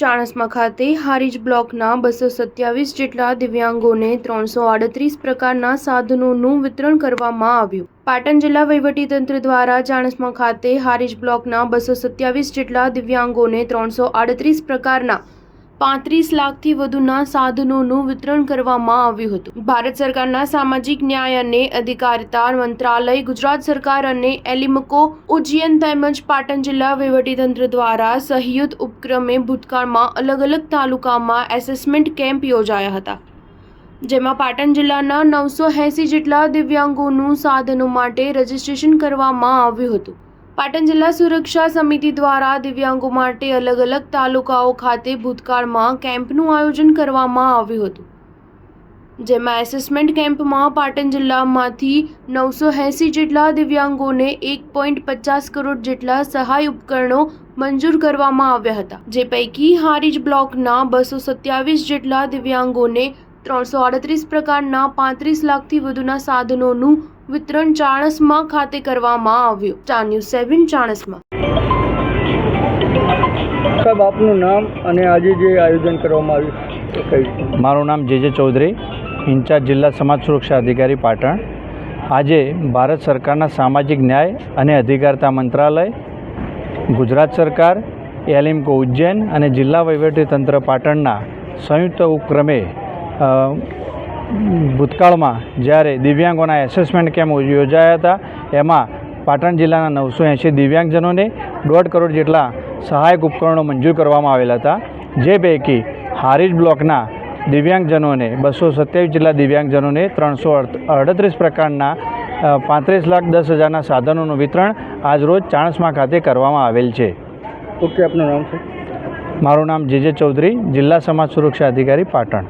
ચાણસ્મા ખાતે હારીજ બ્લોકના 227 જેટલા દિવ્યાંગોને 338 પ્રકારના સાધનોનું વિતરણ કરવામાં આવ્યું। પાટણ જિલ્લા વહીવટીતંત્ર દ્વારા ચાણસ્મા ખાતે હારીજ બ્લોકના 227 જેટલા દિવ્યાંગોને 338 પ્રકારના 35 લાખથી વધુના સાધનોનું વિતરણ કરવામાં આવ્યું હતું। ભારત સરકારના સામાજિક ન્યાય અને અધિકારિતા મંત્રાલય, ગુજરાત સરકાર અને એલિમકો ઉજ્જૈન તેમજ પાટણ જિલ્લા વહીવટીતંત્ર દ્વારા સંયુક્ત ઉપક્રમે ભૂતકાળમાં અલગ અલગ તાલુકામાં એસેસમેન્ટ કેમ્પ યોજાયા હતા, જેમાં પાટણ જિલ્લાના 980 જેટલા દિવ્યાંગોનું સાધનો માટે રજીસ્ટ્રેશન કરવામાં આવ્યું હતું। પાટણ જિલ્લા સુરક્ષા સમિતિ દ્વારા દિવ્યાંગો માટે અલગ અલગ તાલુકાઓ ખાતે ભૂતકાળમાં કેમ્પનું આયોજન કરવામાં આવ્યું હતું, જેમાં એસેસમેન્ટ કેમ્પમાં પાટણ જિલ્લામાંથી 980 જેટલા દિવ્યાંગોને 1.50 કરોડ જેટલા સહાય ઉપકરણો મંજૂર કરવામાં આવ્યા હતા, જે પૈકી હારીજ બ્લોકના 227 જેટલા દિવ્યાંગોને 338 પ્રકારના 35 લાખથી વધુના સાધનોનું વિતરણ ચાણસ્મા ખાતે કરવામાં આવ્યું। Star news 7 Chanasma. સાહેબ, આપનું નામ અને આજે જે આયોજન કરવામાં આવ્યું? મારું નામ જે ચૌધરી, ઇન્ચાર્જ જિલ્લા સમાજ સુરક્ષા અધિકારી પાટણ। આજે ભારત સરકારના સામાજિક ન્યાય અને અધિકારિતા મંત્રાલય, ગુજરાત સરકાર, એલિમકો ઉજ્જૈન અને જિલ્લા વહીવટીતંત્ર પાટણના સંયુક્ત ઉપક્રમે ભૂતકાળમાં જ્યારે દિવ્યાંગોના એસેસમેન્ટ કેમ્પ યોજાયા હતા, એમાં પાટણ જિલ્લાના 980 દિવ્યાંગજનોને 1.5 કરોડ જેટલા સહાયક ઉપકરણો મંજૂર કરવામાં આવેલા હતા, જે પૈકી હારીજ બ્લોકના દિવ્યાંગજનોને 227 જેટલા દિવ્યાંગજનોને 338 પ્રકારના 35,10,000ના સાધનોનું વિતરણ આજરોજ ચાણસ્મા ખાતે કરવામાં આવેલ છે। ઓકે, આપનું નામ છે? મારું નામ જે ચૌધરી, જિલ્લા સમાજ સુરક્ષા અધિકારી પાટણ।